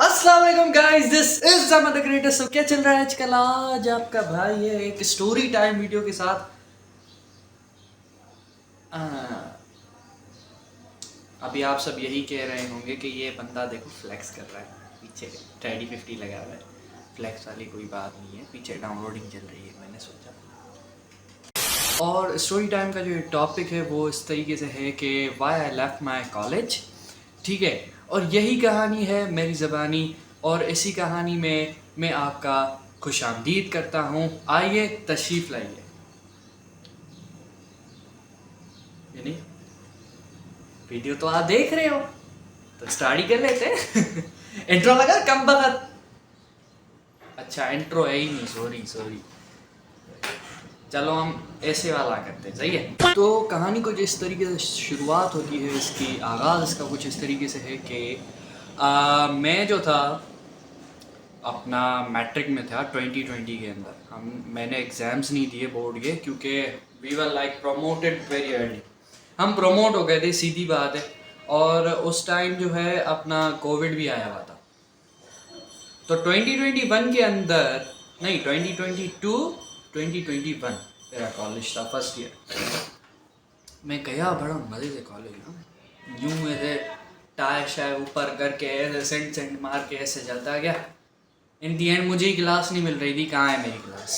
अस्सलाम वालेकुम guys, this is Zama the greatest. क्या चल रहा है आजकल? आज आपका भाई है एक स्टोरी टाइम वीडियो के साथ। आ, अभी आप सब यही कह रहे होंगे कि ये बंदा देखो फ्लेक्स कर रहा है, पीछे टेडी 50 लगा हुआ है। फ्लेक्स वाली कोई बात नहीं है, पीछे डाउनलोडिंग चल रही है, मैंने सोचा। और स्टोरी टाइम का जो टॉपिक है वो इस तरीके से है कि why I left my college. ठीक है, और यही कहानी है मेरी ज़बानी, और इसी कहानी में मैं आपका खुशामदीद करता हूँ। आइए तशरीफ़ लाइए। यानी वीडियो तो आप देख रहे हो, तो स्टार्ट ही कर लेते हैं। इंट्रो लगा कम बखत। अच्छा, इंट्रो है ही नहीं, सॉरी सॉरी। चलो हम ऐसे वाला करते हैं, सही है। तो कहानी कुछ इस तरीके से शुरुआत होती है, इसकी आगाज़ इसका कुछ इस तरीके से है कि मैं जो था अपना मैट्रिक में था 2020 के अंदर। मैंने एग्ज़ाम्स नहीं दिए बोर्ड के, क्योंकि we were like promoted very early. हम प्रमोट हो गए थे, सीधी बात है। और उस टाइम जो है अपना कोविड भी आया हुआ था। तो 2021 के अंदर, नहीं 2022 2021 मेरा कॉलेज था, फर्स्ट ईयर। मैं गया बड़ा मज़े से कॉलेज ना, यूँ ऐसे टाई शाय ऊपर करके ऐसे सेंट सेंट मार के ऐसे चलता गया। इन दी एंड मुझे ही क्लास नहीं मिल रही थी, कहाँ है मेरी क्लास।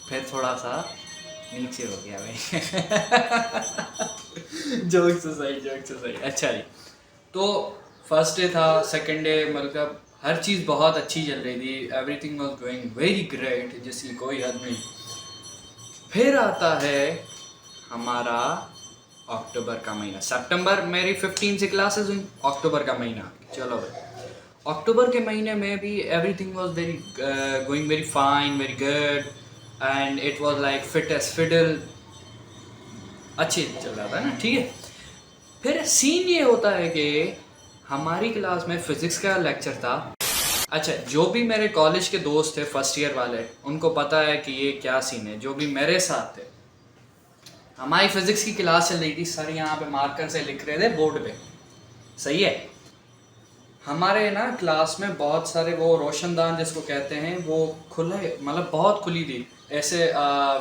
फिर थोड़ा सा नीचे हो गया भाई। जोक से सही, जोक से सही। अच्छा जी, तो फर्स्ट डे था, सेकंड डे मतलब हर चीज़ बहुत अच्छी चल रही थी, everything was going very great, जिसकी कोई हद नहीं। फिर आता है हमारा अक्टूबर का महीना, सितंबर मेरी 15 से क्लासेस हुई, अक्टूबर का महीना, चलो भाई। अक्टूबर के महीने में भी everything was very going very fine, very good, and it was like fit as fiddle, अच्छे चल रहा था ना, ठीक है। फिर सीन ये होता है कि हमारी क्लास में फिजिक्स का लेक्चर था। अच्छा, जो भी मेरे कॉलेज के दोस्त थे फर्स्ट ईयर वाले, उनको पता है कि ये क्या सीन है। जो भी मेरे साथ थे, हमारी फिजिक्स की क्लास चल रही थी, सर यहाँ पे मार्कर से लिख रहे थे बोर्ड पे, सही है। हमारे ना क्लास में बहुत सारे वो रोशनदान जिसको कहते हैं, वो खुले, मतलब बहुत खुली थी, ऐसे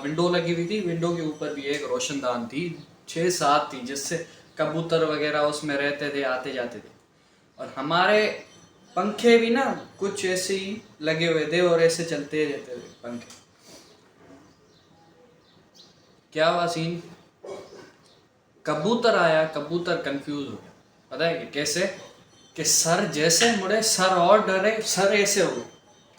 विंडो लगी हुई थी, विंडो के ऊपर भी एक रोशनदान थी, 6-7 थी, जिससे कबूतर वगैरह उसमें रहते थे, आते जाते थे। और हमारे पंखे भी ना कुछ ऐसे ही लगे हुए थे और ऐसे चलते रहते थे पंखे। क्या हुआ सीन, कबूतर आया, कबूतर कंफ्यूज हो गया। पता है कि कैसे, कि सर जैसे मुड़े, सर और डरे, सर ऐसे हो गए।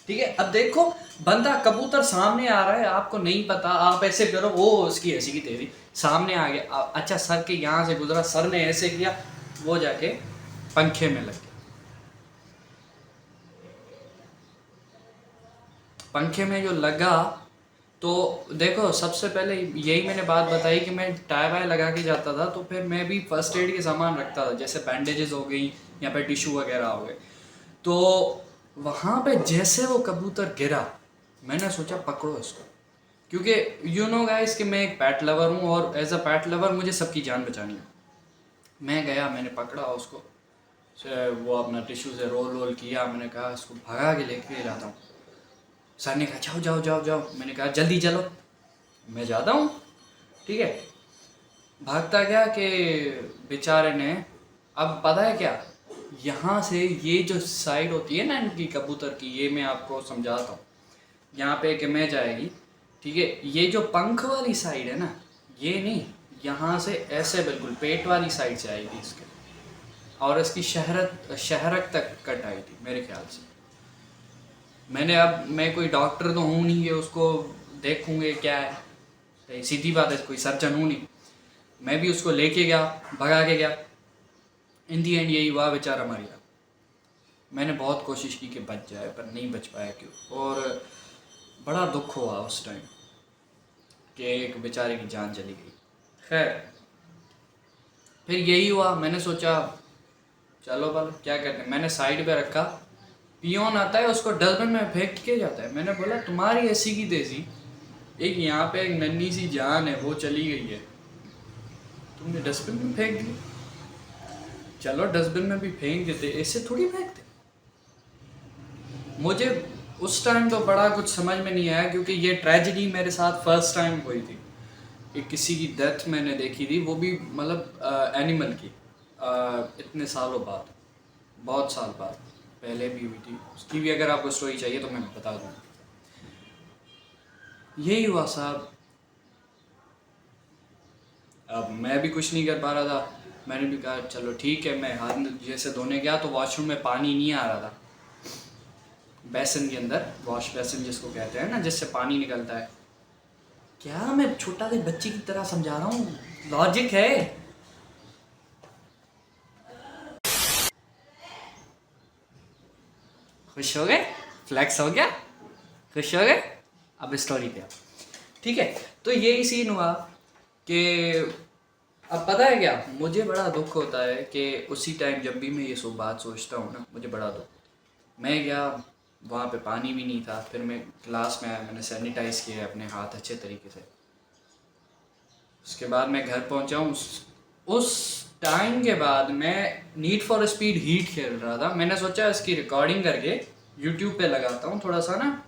ठीक है, अब देखो बंदा कबूतर सामने आ रहा है, आपको नहीं पता, आप ऐसे करो, वो उसकी ऐसी की तेजी सामने आ गया। अच्छा, सर के यहाँ से गुजरा, सर ने ऐसे किया, वो जाके पंखे में लग गया। पंखे में जो लगा, तो देखो सबसे पहले यही मैंने बात बताई कि मैं टाई वाई लगा के जाता था, तो फिर मैं भी फर्स्ट एड के सामान रखता था, जैसे बैंडेजेस हो गई या फिर टिश्यू वगैरह हो गए। तो वहाँ पे जैसे वो कबूतर गिरा, मैंने सोचा पकड़ो इसको, क्योंकि यू नो गाइस कि मैं एक पैट लवर हूँ, और एज अ पैट लवर मुझे सबकी जान बचानी है। मैं गया, मैंने पकड़ा उसको, वो अपना टिश्यू से रोल रोल किया, मैंने कहा इसको भगा के लेके जाता हूँ। सर ने कहा जाओ जाओ जाओ जाओ, मैंने कहा जल्दी चलो, मैं जाता हूँ, ठीक है। भागता गया कि बेचारे ने, अब पता है क्या, यहाँ से ये जो साइड होती है ना इनकी कबूतर की, ये मैं आपको समझाता हूँ। यहाँ पे एक इमेज आएगी, ठीक है। ये जो पंख वाली साइड है ना, ये नहीं, यहाँ से ऐसे बिल्कुल पेट वाली साइड से आएगी इसके, और इसकी शहरक तक कट आई थी मेरे ख्याल से। मैंने, अब मैं कोई डॉक्टर तो हूँ नहीं कि उसको देखूँगे क्या है, सीधी बात है, कोई सर्जन हूँ नहीं। मैं भी उसको लेके गया, भगा के गया, इन दी एंड यही हुआ, बेचारा मर गया। मैंने बहुत कोशिश की कि बच जाए, पर नहीं बच पाया, क्यों, और बड़ा दुख हुआ उस टाइम कि एक बेचारे की जान चली गई। खैर, फिर यही हुआ, मैंने सोचा चलो भला क्या करते हैं, मैंने साइड पे रखा। पियोन आता है, उसको डस्टबिन में फेंक के जाता है। मैंने बोला तुम्हारी ऐसी की तैसी, एक यहाँ पे एक नन्ही सी जान है, वो चली गई है, तुमने डस्टबिन में फेंक दी। चलो डस्टबिन में भी फेंक देते, ऐसे थोड़ी फेंकते। मुझे उस टाइम तो बड़ा कुछ समझ में नहीं आया, क्योंकि ये ट्रेजेडी मेरे साथ फर्स्ट टाइम हुई थी। एक किसी की डेथ मैंने देखी थी, वो भी मतलब एनिमल की, इतने सालों बाद, बहुत साल बाद। पहले भी हुई थी, उसकी भी अगर आपको स्टोरी चाहिए तो मैं बता दूँ। यही हुआ साहब। अब मैं भी कुछ नहीं कर पा रहा था। मैंने भी कहा चलो ठीक है, मैं हाथ जैसे धोने गया तो वॉशरूम में पानी नहीं आ रहा था। बेसन के अंदर, वॉश बेसन जिसको कहते हैं ना, जिससे पानी निकलता है। क्या मैं छोटा सी बच्ची की तरह समझा रहा हूँ, लॉजिक है। खुश हो गए? फ्लैक्स हो गया? खुश हो गए? अब स्टोरी पे ठीक है। तो यही सीन हुआ कि अब पता है क्या, मुझे बड़ा दुख होता है कि उसी टाइम जब भी मैं ये सब बात सोचता हूँ ना, मुझे बड़ा दुख होता है। मैं गया वहाँ पे, पानी भी नहीं था। फिर मैं क्लास में आया, मैंने सैनिटाइज़ किए अपने हाथ अच्छे तरीके से। उसके बाद मैं घर पहुँचा हूँ। उस टाइम के बाद मैं नीड फॉर स्पीड हीट खेल रहा था। मैंने सोचा इसकी रिकॉर्डिंग करके यूट्यूब पे लगाता हूँ, थोड़ा सा ना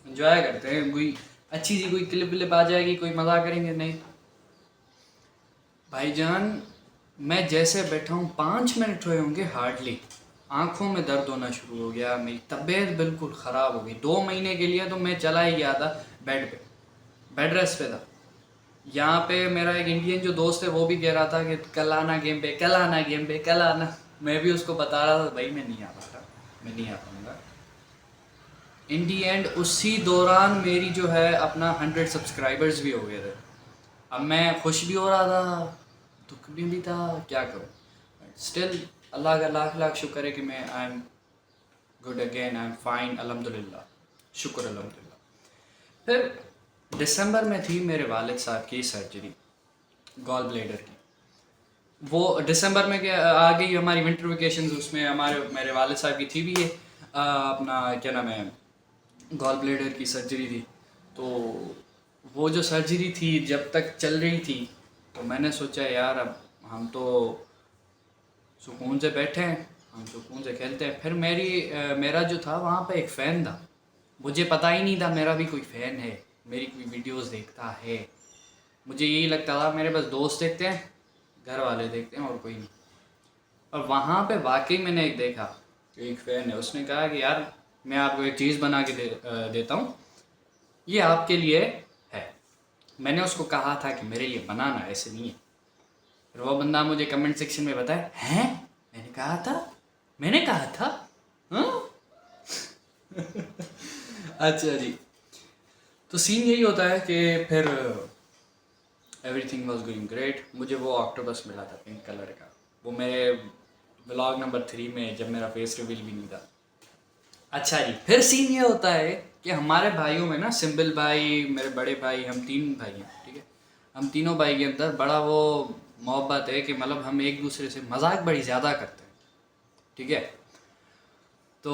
एंजॉय करते हैं, कोई अच्छी सी कोई क्लिप विलिप आ जाएगी, कोई मज़ा करेंगे। नहीं भाईजान, मैं जैसे बैठा हूँ 5 मिनट हुए होंगे हार्डली, आंखों में दर्द होना शुरू हो गया, मेरी तबीयत बिल्कुल ख़राब हो गई। 2 महीने के लिए तो मैं चला ही गया था बेड पे, बेड रेस्ट पे था। यहाँ पे मेरा एक इंडियन जो दोस्त है वो भी कह रहा था कि कल आना गेम पे, कल आना गेम पे, कल आना। मैं भी उसको बता रहा था भाई मैं नहीं आ पा रहा, मैं नहीं आ पाऊँगा। इन दी एंड उसी दौरान मेरी जो है अपना 100 सब्सक्राइबर्स भी हो गए थे। अब मैं खुश भी हो रहा था, दुख भी था, क्या करूँ। स्टिल अल्लाह का लाख लाख शुक्र है कि मैं I am good again, I am fine, अल्हम्दुलिल्लाह, शुक्र अल्हम्दुलिल्लाह। फिर दिसंबर में थी मेरे वालिद साहब की सर्जरी, गॉल ब्लेडर की। वो दिसंबर में क्या आ गई हमारी विंटर वेकेशन, उसमें हमारे मेरे वालिद साहब की थी भी ये अपना क्या नाम है, गॉल ब्लेडर की सर्जरी थी। तो वो जो सर्जरी थी जब तक चल रही थी, तो मैंने सोचा यार अब हम तो सुकून से बैठे हैं, हम सुकून से खेलते हैं। फिर मेरा जो था वहाँ पे एक फ़ैन था, मुझे पता ही नहीं था मेरा भी कोई फ़ैन है, मेरी कोई वीडियोस देखता है। मुझे यही लगता था मेरे बस दोस्त देखते हैं, घर वाले देखते हैं और कोई नहीं। और वहाँ पे वाकई मैंने एक देखा कि एक फ़ैन है, उसने कहा कि यार मैं आपको एक चीज़ बना के देता हूँ, ये आपके लिए है। मैंने उसको कहा था कि मेरे लिए बनाना, ऐसे नहीं है। फिर वो बंदा मुझे कमेंट सेक्शन में बताया, हैं मैंने कहा था हाँ। अच्छा जी। तो सीन यही होता है कि फिर एवरीथिंग वाज गोइंग ग्रेट। मुझे वो ऑक्टोपस मिला था पिंक कलर का, वो मेरे व्लॉग नंबर 3 में, जब मेरा फेस रिवील भी नहीं था। अच्छा जी, फिर सीन ये होता है कि हमारे भाइयों में ना, सिंबल भाई, मेरे बड़े भाई, हम 3 भाई हैं, ठीक है। हम तीनों भाई के अंदर बड़ा वो मोहब्बत है कि मतलब हम एक दूसरे से मजाक बड़ी ज़्यादा करते हैं, ठीक है। तो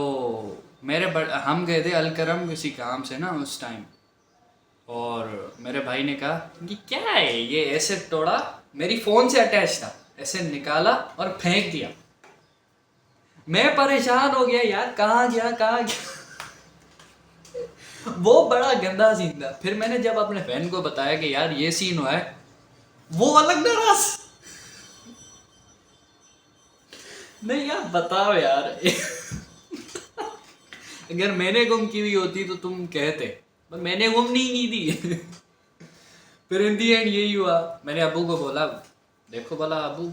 हम गए थे अलकरम किसी काम से ना उस टाइम, और मेरे भाई ने कहा कि क्या है ये, ऐसे तोड़ा, मेरी फ़ोन से अटैच था, ऐसे निकाला और फेंक दिया। मैं परेशान हो गया यार, कहाँ गया कहाँ गया। वो बड़ा गंदा सीन था। फिर मैंने जब अपने फैन को बताया कि यार ये सीन हुआ है, वो अलग नाराज। नहीं यार बताओ यार। अगर मैंने गुम की हुई होती तो तुम कहते, पर मैंने गुम नहीं की थी। फिर इन दी एंड यही हुआ। मैंने अबू को बोला, देखो बोला अबू,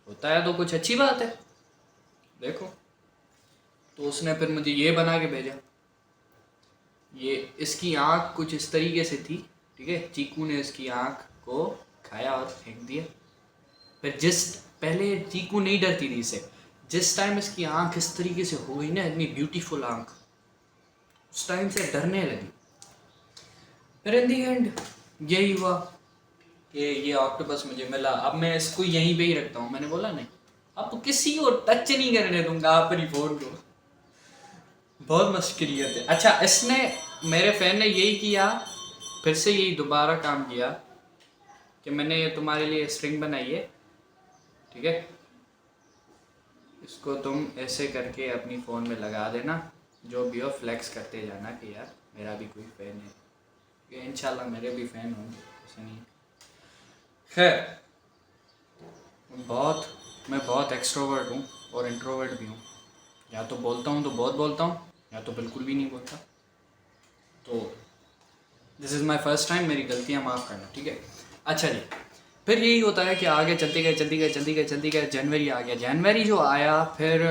होता है तो कुछ अच्छी बात है, देखो। तो उसने फिर मुझे ये बना के भेजा। ये इसकी आँख कुछ इस तरीके से थी, ठीक है। चीकू ने इसकी आँख को खाया और फेंक दिया। फिर पहले चीकू नहीं डरती थी इसे, जिस टाइम इसकी आँख इस तरीके से हो गई ना, इतनी ब्यूटीफुल आँख, उस टाइम से डरने लगी। फिर इन दी एंड यही हुआ कि ये ऑक्टोपस मुझे मिला। अब मैं इसको यहीं पे ही रखता हूँ, मैंने बोला नहीं, अब तो किसी को टच नहीं करने दूंगा अपनी फ़ोन को। बहुत मुश्किलियत है। अच्छा, इसने, मेरे फ़ैन ने यही किया, फिर से यही दोबारा काम किया कि मैंने ये तुम्हारे लिए स्ट्रिंग बनाई है, ठीक है। इसको तुम ऐसे करके अपनी फ़ोन में लगा देना, जो भी हो फ्लेक्स करते जाना कि यार मेरा भी कोई फ़ैन है, ये इंशाल्लाह मेरे भी फ़ैन होंगे, ऐसा नहीं। खैर, बहुत मैं बहुत एक्सट्रोवर्ट हूँ और इंट्रोवर्ट भी हूँ। या तो बोलता हूँ तो बहुत बोलता हूँ, या तो बिल्कुल भी नहीं बोलता। तो this is my first time, मेरी गलतियाँ माफ़ करना, ठीक है। अच्छा जी, फिर यही होता है कि आगे चलते गए चलते गए चलते गए चलते गए, जनवरी आ गया। जनवरी जो आया, फिर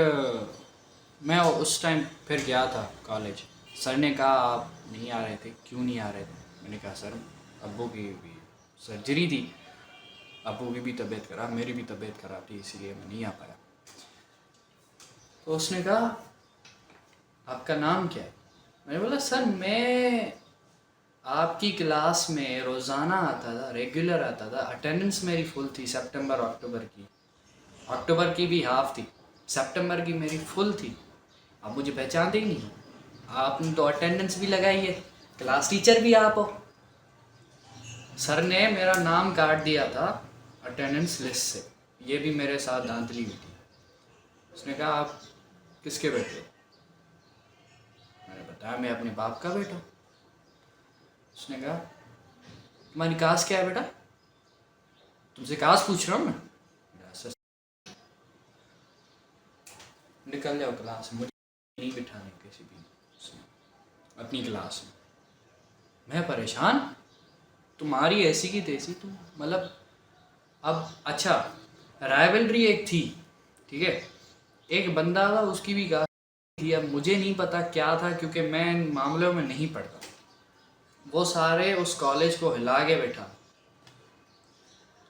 मैं उस टाइम फिर गया था कॉलेज। सर ने कहा आप नहीं आ रहे थे, क्यों नहीं आ रहे थे? मैंने कहा सर अब्बू की भी सर्जरी थी, अब्बू की भी तबीयत खराब, मेरी भी तबीयत खराब थी, इसीलिए मैं नहीं आ पाया। तो उसने कहा आपका नाम क्या है? मैंने बोला सर मैं आपकी क्लास में रोज़ाना आता था, रेगुलर आता था, अटेंडेंस मेरी फुल थी। सितंबर अक्टूबर की भी हाफ थी, सितंबर की मेरी फुल थी। आप मुझे पहचानते ही नहीं, आपने तो अटेंडेंस भी लगाई है, क्लास टीचर भी आप हो। सर ने मेरा नाम काट दिया था अटेंडेंस लिस्ट से, ये भी मेरे साथ धांधली हुई थी। उसने कहा आप किसके बेटे हो? मैंने बताया मैं अपने बाप का बेटा हूँ। उसने कहा तुम्हारी कास्ट क्या है बेटा? तुमसे कास्ट पूछ रहा हूँ मैं। निकल जाओ क्लास से, मुझे नहीं बिठाने किसी भी उसमें अपनी क्लास में। मैं परेशान, तुम्हारी ऐसी की तैसी, तुम मतलब अब अच्छा, राइवलरी एक थी, ठीक है, एक बंदा था उसकी भी गाली थी। अब मुझे नहीं पता क्या था, क्योंकि मैं इन मामलों में नहीं पढ़ता। वो सारे उस कॉलेज को हिला के बैठा।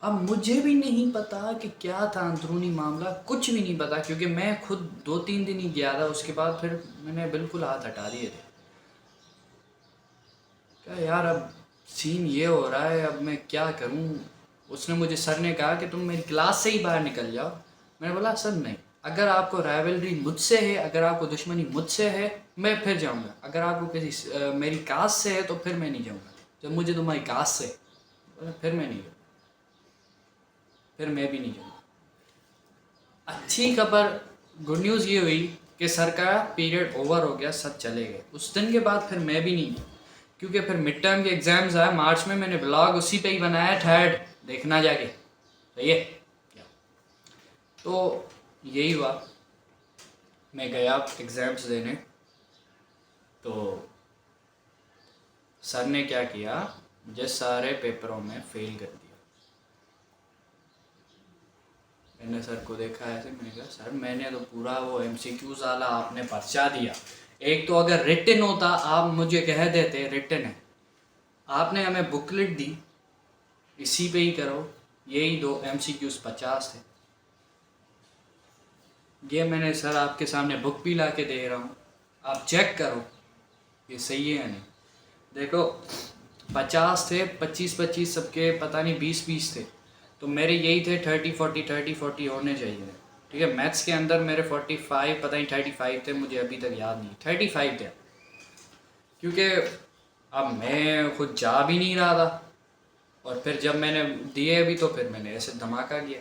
अब मुझे भी नहीं पता कि क्या था अंदरूनी मामला, कुछ भी नहीं पता, क्योंकि मैं खुद 2-3 दिन ही गया था। उसके बाद फिर मैंने बिल्कुल हाथ हटा दिए थे। क्या यार, अब सीन ये हो रहा है, अब मैं क्या करूं? उसने मुझे, सर ने कहा कि तुम मेरी क्लास से ही बाहर निकल जाओ। मैंने बोला सर नहीं, अगर आपको राइवलरी मुझसे है, अगर आपको दुश्मनी मुझसे है, मैं फिर जाऊंगा। अगर आपको किसी मेरी कास्ट से है तो फिर मैं नहीं जाऊंगा। जब मुझे तुम्हारी कास्ट से है, फिर मैं नहीं जाऊँगा, फिर मैं भी नहीं जाऊँगा। अच्छी खबर, गुड न्यूज़ ये हुई कि सर का पीरियड ओवर हो गया, सब चले गए। उस दिन के बाद फिर मैं भी नहीं गया, क्योंकि फिर मिड टर्म के एग्ज़ाम्स आए मार्च में। मैंने ब्लॉग उसी पे ही बनाया, थर्ड देखना जाके, सही है। तो यही हुआ, मैं गया एग्ज़ाम्स देने। तो सर ने क्या किया, मुझे सारे पेपरों में फेल कर दिया। मैंने सर को देखा ऐसे, मैंने कहा सर मैंने तो पूरा वो MCQs वाला आपने पर्चा दिया। एक तो अगर रिटन होता, आप मुझे कह देते रिटन है, आपने हमें बुकलेट दी, इसी पे ही करो, यही दो MCQs 50 थे। ये मैंने सर आपके सामने बुक भी ला के दे रहा हूँ, आप चेक करो ये सही है या नहीं। देखो 50 थे, 25-25 सबके पता नहीं 20-20 थे, तो मेरे यही थे 30-40 होने चाहिए। ठीक है, मैथ्स के अंदर मेरे 45 पता नहीं 35 थे, मुझे अभी तक याद नहीं, 35 थे। क्योंकि अब मैं खुद जा भी नहीं रहा था, और फिर जब मैंने दिए भी तो फिर मैंने ऐसे धमाका किया।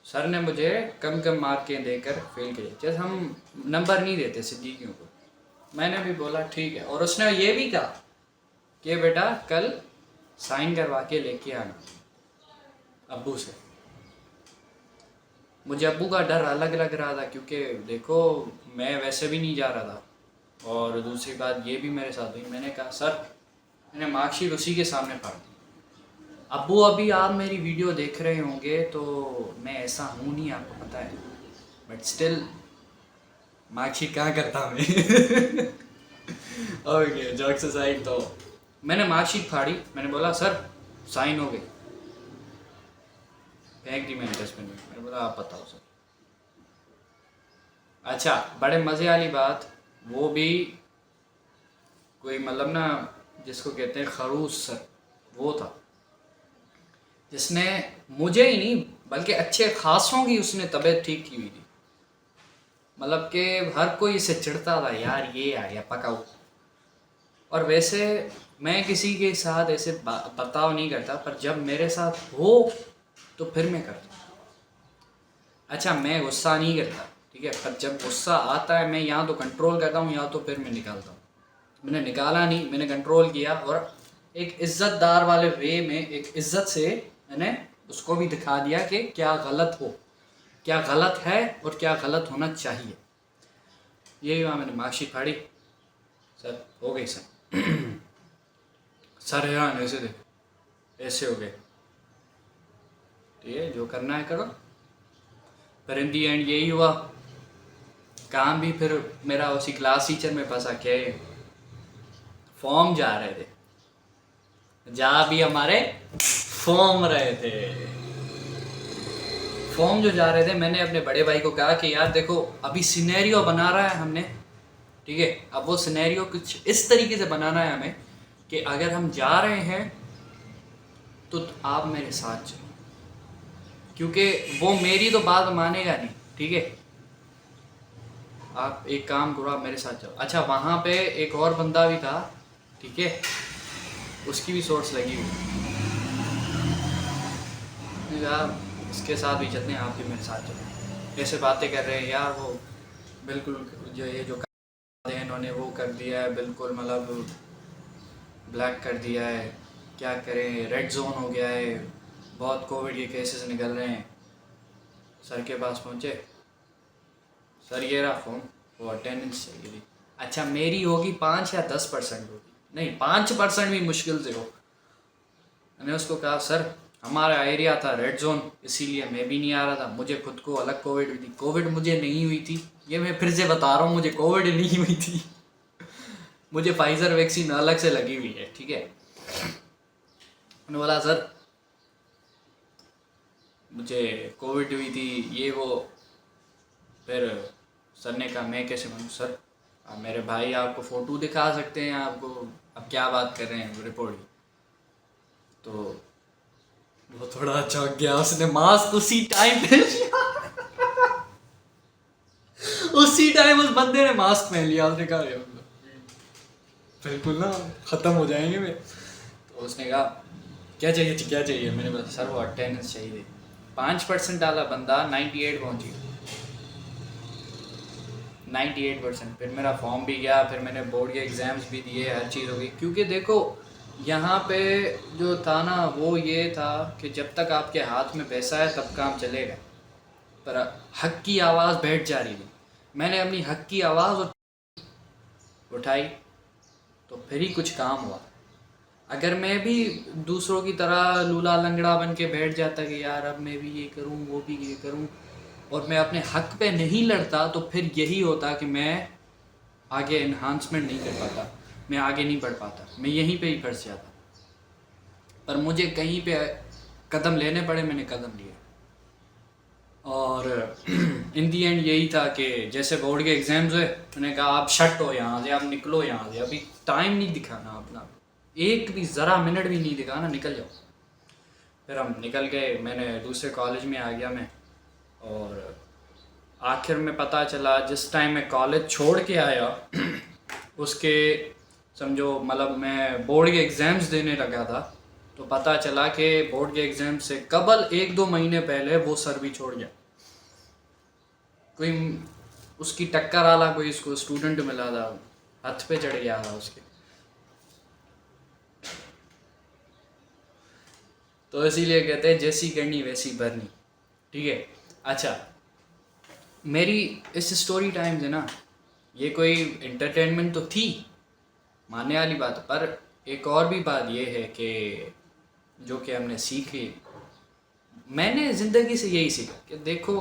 सर ने मुझे कम कम मार्कें देकर फेल किया, जैसे हम नंबर नहीं देते सिद्दीकियों को। मैंने भी बोला ठीक है, और उसने ये भी कहा कि बेटा कल साइन करवा के लेके आना अब्बू से। मुझे अब्बू का डर अलग लग रहा था, क्योंकि देखो मैं वैसे भी नहीं जा रहा था, और दूसरी बात ये भी मेरे साथ हुई। मैंने कहा सर, मैंने मार्कशीट उसी के सामने फाड़ दी। अब्बू अभी आप मेरी वीडियो देख रहे होंगे, तो मैं ऐसा हूँ नहीं, आपको पता है, बट स्टिल मार्कशीट कहाँ करता मैं। ओके, जोक्स असाइड, तो मैंने मार्कशीट फाड़ी। मैंने बोला सर साइन हो गई, फेंक दी मैंने डस्टबिन में। मैंने बोला आप बताओ सर। अच्छा, बड़े मज़े वाली बात, वो भी कोई मतलब ना, जिसको कहते हैं खरूस सर, वो था जिसने मुझे ही नहीं बल्कि अच्छे खासों की उसने तबीयत ठीक की हुई थी। मतलब कि हर कोई इसे चिढ़ता था, यार ये आ गया पकाऊ। और वैसे मैं किसी के साथ ऐसे बर्ताव नहीं करता, पर जब मेरे साथ हो तो फिर मैं करता हूँ। अच्छा, मैं गुस्सा नहीं करता, ठीक है। पर जब गुस्सा आता है मैं यहाँ तो कंट्रोल करता हूँ, यहाँ तो फिर मैं निकालता हूँ। मैंने निकाला नहीं, मैंने कंट्रोल किया और एक इज़्ज़तदार वाले वे में एक इज़्ज़त से मैंने उसको भी दिखा दिया कि क्या गलत हो, क्या गलत है और क्या गलत होना चाहिए। यही हुआ, मैंने मार्कशीट फाड़ी, सर हो गई सर। सर हैरान, ऐसे देख, ऐसे हो गए, ठीक है जो करना है करो। पर इन दी एंड यही हुआ, काम भी फिर मेरा उसी क्लास टीचर में फंसा के फॉर्म जा रहे थे, जा भी हमारे फॉर्म रहे थे, फॉर्म जो जा रहे थे। मैंने अपने बड़े भाई को कहा कि यार देखो अभी सिनेरियो बना रहा है हमने, ठीक है। अब वो सिनेरियो कुछ इस तरीके से बनाना है हमें कि अगर हम जा रहे हैं तो आप मेरे साथ चलो, क्योंकि वो मेरी तो बात मानेगा नहीं, ठीक है। आप एक काम करो, आप मेरे साथ चलो। अच्छा वहाँ पे एक और बंदा भी था, ठीक है, उसकी भी सोर्स लगी हुई। इसके साथ भी चलते हैं, आप भी मेरे साथ चलो। ऐसे बातें कर रहे हैं यार, वो बिल्कुल जो ये जो है इन्होंने वो कर दिया है, बिल्कुल मतलब ब्लैक कर दिया है, क्या करें, रेड जोन हो गया है, बहुत कोविड के केसेस निकल रहे हैं। सर के पास पहुँचे, सर ये रहा फॉर्म, वो अटेंडेंस चाहिए थी। अच्छा मेरी होगी 5 या 10% होगी, नहीं 5% भी मुश्किल से हो। मैंने उसको कहा सर हमारा एरिया था रेड जोन, इसीलिए मैं भी नहीं आ रहा था, मुझे खुद को अलग कोविड हुई थी। कोविड मुझे नहीं हुई थी, ये मैं फिर से बता रहा हूँ, मुझे कोविड नहीं हुई थी। मुझे फाइजर वैक्सीन अलग से लगी हुई है, ठीक है। मैंने बोला सर मुझे कोविड हुई थी, ये वो। फिर सर ने कहा मैं कैसे मानूँ सर, मेरे भाई आपको फ़ोटो दिखा सकते हैं आपको, अब क्या बात कर रहे हैं रिपोर्ट की। तो वो थोड़ा चौंक गया, उसने मास्क उसी टाइम पहन लिया। उसी टाइम उस बंदे ने मास्क पहन लिया, उसने कहा बिल्कुल ना ख़त्म हो जाएंगे मैं। तो उसने कहा क्या चाहिए क्या चाहिए, मैंने बोला सर वो अटेंडेंस चाहिए। 5% वाला बंदा 98 पहुँच गया, 98%। फिर मेरा फॉर्म भी गया, फिर मैंने बोर्ड के एग्ज़ाम्स भी दिए, हर चीज़ हो गई। क्योंकि देखो यहाँ पे जो था ना वो ये था कि जब तक आपके हाथ में पैसा है तब काम चलेगा, पर हक की आवाज़ बैठ जा रही थी। मैंने अपनी हक की आवाज़ उठाई तो फिर ही कुछ काम हुआ। अगर मैं भी दूसरों की तरह लूला लंगड़ा बन के बैठ जाता कि यार अब मैं भी ये करूँ वो भी ये करूँ, और मैं अपने हक पे नहीं लड़ता, तो फिर यही होता कि मैं आगे इन्हांसमेंट नहीं कर पाता, मैं आगे नहीं बढ़ पाता, मैं यहीं पे ही फंस जाता। पर मुझे कहीं पे कदम लेने पड़े, मैंने कदम लिए। और इन दी एंड यही था कि जैसे बोर्ड के एग्ज़ाम्स हुए, मैंने कहा आप शट हो यहाँ से, आप निकलो यहाँ से, अभी टाइम नहीं दिखाना अपना, एक भी ज़रा मिनट भी नहीं दिखाना, निकल जाओ। फिर हम निकल गए, मैंने दूसरे कॉलेज में आ गया मैं। और आखिर में पता चला जिस टाइम मैं कॉलेज छोड़ के आया उसके समझो मतलब मैं बोर्ड के एग्ज़ाम्स देने लगा था, तो पता चला कि बोर्ड के एग्ज़ाम से कबल 1-2 महीने पहले वो सर भी छोड़ गया। कोई उसकी टक्कर वाला कोई इसको स्टूडेंट मिला था, हाथ पे चढ़ गया था उसके। तो इसीलिए कहते हैं जैसी करनी वैसी भरनी, ठीक है। अच्छा मेरी इस स्टोरी टाइम से ना ये कोई एंटरटेनमेंट तो थी, मानने वाली बात, पर एक और भी बात ये है कि जो कि हमने सीखी, मैंने ज़िंदगी से यही सीखा कि देखो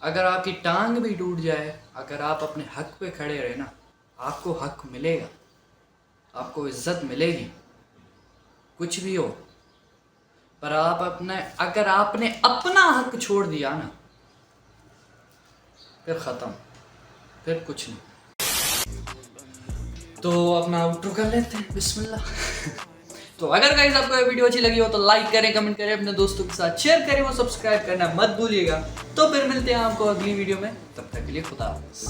अगर आपकी टांग भी टूट जाए, अगर आप अपने हक पे खड़े रहे ना, आपको हक मिलेगा, आपको इज़्ज़त मिलेगी, कुछ भी हो। पर आप अपने अगर आपने अपना हक छोड़ दिया ना, फिर ख़त्म, फिर कुछ नहीं। तो अपना आउटरो कर लेते हैं, बिस्मिल्लाह। तो अगर गाइस आपको ये वीडियो अच्छी लगी हो तो लाइक करें, कमेंट करें, अपने दोस्तों के साथ शेयर करें, वो सब्सक्राइब करना मत भूलिएगा। तो फिर मिलते हैं आपको अगली वीडियो में, तब तक के लिए खुदा हाफ़िज़।